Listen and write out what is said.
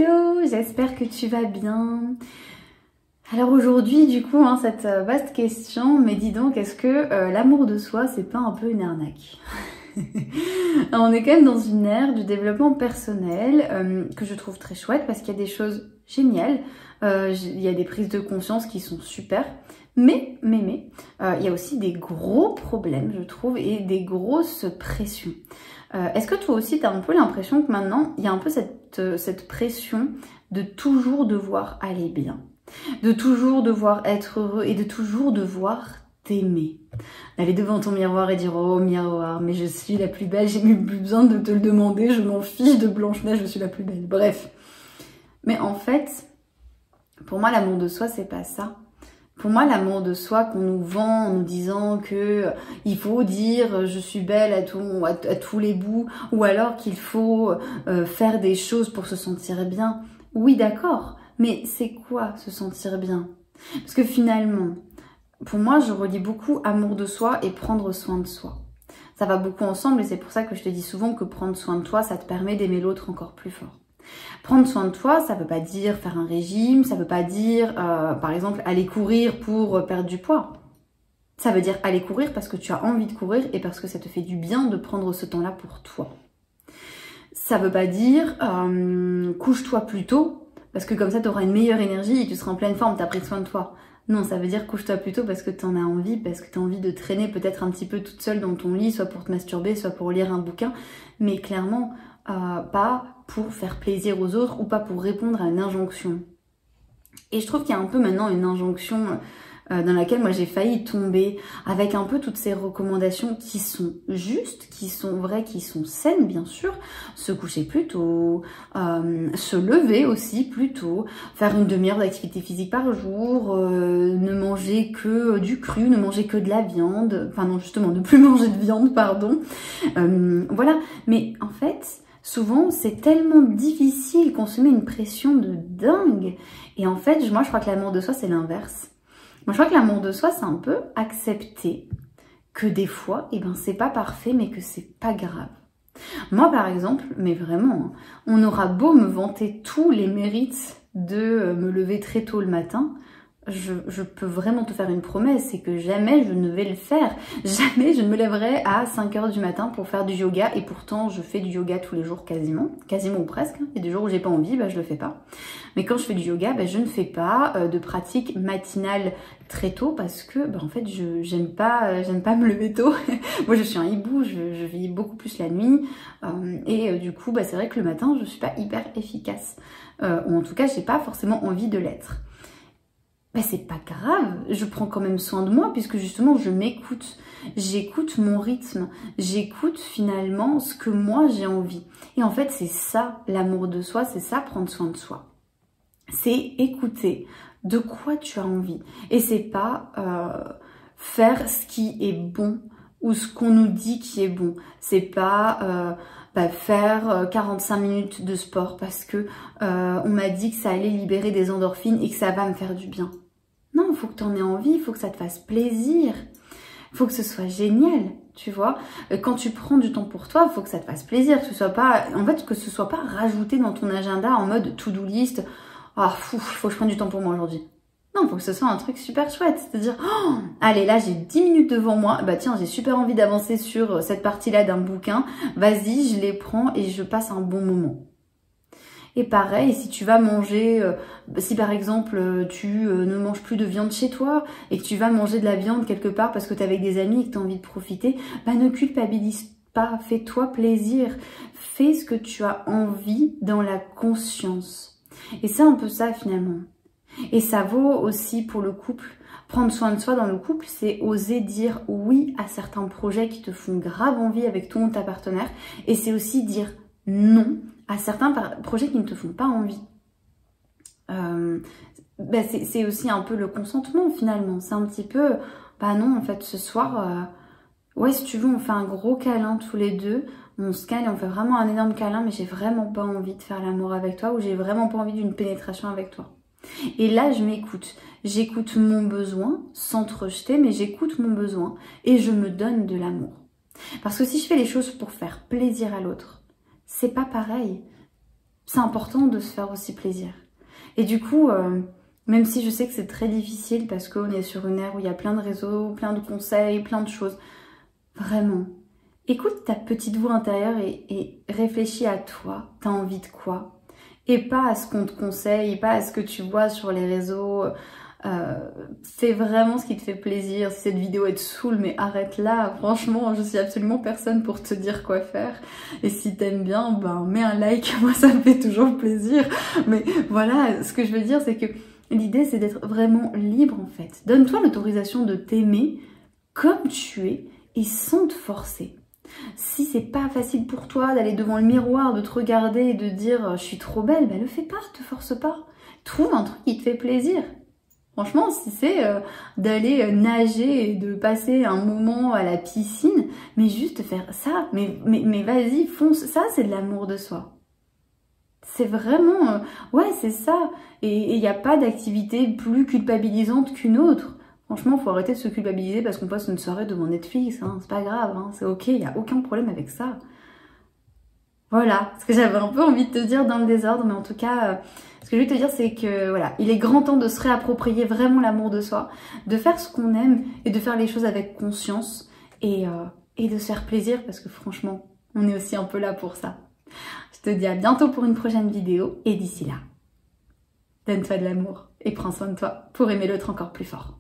Hello, j'espère que tu vas bien. Alors aujourd'hui, du coup, cette vaste question, mais dis donc, est-ce que l'amour de soi, c'est pas un peu une arnaque? On est quand même dans une ère du développement personnel que je trouve très chouette parce qu'il y a des choses géniales, il y a des prises de conscience qui sont super, mais il y a aussi des gros problèmes, je trouve, et des grosses pressions. Est-ce que toi aussi, tu as un peu l'impression que maintenant, il y a un peu cette pression de toujours devoir aller bien, de toujours devoir être heureux et de toujours devoir t'aimer, d'aller devant ton miroir et dire « Oh miroir, mais je suis la plus belle, j'ai même plus besoin de te le demander, je m'en fiche de Blanche-Neige, je suis la plus belle. » Bref. Mais en fait, pour moi, l'amour de soi, c'est pas ça. Pour moi, l'amour de soi qu'on nous vend en nous disant que il faut dire je suis belle à tous les bouts, ou alors qu'il faut faire des choses pour se sentir bien. Oui, d'accord, mais c'est quoi se sentir bien? Parce que finalement, pour moi, je relie beaucoup amour de soi et prendre soin de soi. Ça va beaucoup ensemble et c'est pour ça que je te dis souvent que prendre soin de toi, ça te permet d'aimer l'autre encore plus fort. Prendre soin de toi, ça veut pas dire faire un régime, ça veut pas dire, par exemple, aller courir pour perdre du poids. Ça veut dire aller courir parce que tu as envie de courir et parce que ça te fait du bien de prendre ce temps-là pour toi. Ça veut pas dire couche-toi plus tôt parce que comme ça tu auras une meilleure énergie et tu seras en pleine forme, tu as pris soin de toi. Non, ça veut dire couche-toi plus tôt parce que tu en as envie, parce que tu as envie de traîner peut-être un petit peu toute seule dans ton lit, soit pour te masturber, soit pour lire un bouquin, mais clairement pas pour faire plaisir aux autres ou pas pour répondre à une injonction. Et je trouve qu'il y a un peu maintenant une injonction dans laquelle moi j'ai failli tomber avec un peu toutes ces recommandations qui sont justes, qui sont vraies, qui sont saines bien sûr. Se coucher plus tôt, se lever aussi plus tôt, faire une demi-heure d'activité physique par jour, ne manger que du cru, ne manger que de la viande, enfin non justement ne plus manger de viande pardon. Voilà, mais en fait souvent c'est tellement difficile qu'on se met une pression de dingue et en fait moi je crois que l'amour de soi c'est l'inverse. Moi, je crois que l'amour de soi, c'est un peu accepter que des fois, eh ben, c'est pas parfait, mais que c'est pas grave. Moi, par exemple, mais vraiment, on aura beau me vanter tous les mérites de me lever très tôt le matin, je peux vraiment te faire une promesse, c'est que jamais je ne vais le faire. Jamais je ne me lèverai à 5 h du matin pour faire du yoga et pourtant je fais du yoga tous les jours quasiment ou presque. Il y a des jours où j'ai pas envie, bah je le fais pas. Mais quand je fais du yoga, bah, je ne fais pas de pratique matinale très tôt parce que bah, en fait j'aime pas me lever tôt. Moi je suis un hibou, je vis beaucoup plus la nuit et du coup bah, c'est vrai que le matin je suis pas hyper efficace ou en tout cas j'ai pas forcément envie de l'être. Ben c'est pas grave, je prends quand même soin de moi puisque justement je m'écoute, j'écoute mon rythme, j'écoute finalement ce que moi j'ai envie. Et en fait c'est ça l'amour de soi, c'est ça prendre soin de soi. C'est écouter de quoi tu as envie. Et c'est pas faire ce qui est bon ou ce qu'on nous dit qui est bon. C'est pas faire 45 minutes de sport parce que on m'a dit que ça allait libérer des endorphines et que ça va me faire du bien. Non, il faut que tu en aies envie, il faut que ça te fasse plaisir, il faut que ce soit génial, tu vois. Quand tu prends du temps pour toi, il faut que ça te fasse plaisir, que ce soit pas, en fait, que ce soit pas rajouté dans ton agenda en mode to-do list. Ah, faut que je prenne du temps pour moi aujourd'hui. Non, il faut que ce soit un truc super chouette, c'est-à-dire, oh, allez, là j'ai 10 minutes devant moi, bah tiens, j'ai super envie d'avancer sur cette partie-là d'un bouquin, vas-y, je les prends et je passe un bon moment. Et pareil, si tu vas manger, si par exemple tu ne manges plus de viande chez toi et que tu vas manger de la viande quelque part parce que tu es avec des amis et que tu as envie de profiter, bah ne culpabilise pas, fais-toi plaisir, fais ce que tu as envie dans la conscience. Et c'est un peu ça finalement. Et ça vaut aussi pour le couple. Prendre soin de soi dans le couple, c'est oser dire oui à certains projets qui te font grave envie avec ton ou ta partenaire. Et c'est aussi dire non à certains projets qui ne te font pas envie. C'est aussi un peu le consentement finalement. C'est un petit peu, bah non en fait ce soir, ouais si tu veux on fait un gros câlin tous les deux, on se câline, on fait vraiment un énorme câlin mais j'ai vraiment pas envie de faire l'amour avec toi ou j'ai vraiment pas envie d'une pénétration avec toi. Et là je m'écoute, j'écoute mon besoin sans te rejeter mais j'écoute mon besoin et je me donne de l'amour. Parce que si je fais les choses pour faire plaisir à l'autre, c'est pas pareil. c'est important de se faire aussi plaisir. Et du coup, même si je sais que c'est très difficile parce qu'on est sur une ère où il y a plein de réseaux, plein de conseils, plein de choses, vraiment, écoute ta petite voix intérieure et réfléchis à toi, t'as envie de quoi? Et pas à ce qu'on te conseille, pas à ce que tu vois sur les réseaux. Fais vraiment ce qui te fait plaisir. Si cette vidéo te saoule, mais arrête là. Franchement, je suis absolument personne pour te dire quoi faire. Et si t'aimes bien, ben mets un like. Moi, ça me fait toujours plaisir. Mais voilà, ce que je veux dire, c'est que l'idée, c'est d'être vraiment libre en fait. Donne-toi l'autorisation de t'aimer comme tu es et sans te forcer. Si c'est pas facile pour toi d'aller devant le miroir, de te regarder et de dire je suis trop belle, ben le fais pas, te force pas. Trouve un truc qui te fait plaisir. Franchement, si c'est d'aller nager et de passer un moment à la piscine, mais juste faire ça, mais vas-y, fonce, ça c'est de l'amour de soi. C'est vraiment, ouais c'est ça. Et il n'y a pas d'activité plus culpabilisante qu'une autre. Franchement, faut arrêter de se culpabiliser parce qu'on passe une soirée devant Netflix, hein. C'est pas grave, hein. C'est ok, il n'y a aucun problème avec ça. Voilà, ce que j'avais un peu envie de te dire dans le désordre, mais en tout cas, ce que je vais te dire, c'est que voilà, il est grand temps de se réapproprier vraiment l'amour de soi, de faire ce qu'on aime et de faire les choses avec conscience et de se faire plaisir parce que franchement, on est aussi un peu là pour ça. Je te dis à bientôt pour une prochaine vidéo et d'ici là, donne-toi de l'amour et prends soin de toi pour aimer l'autre encore plus fort.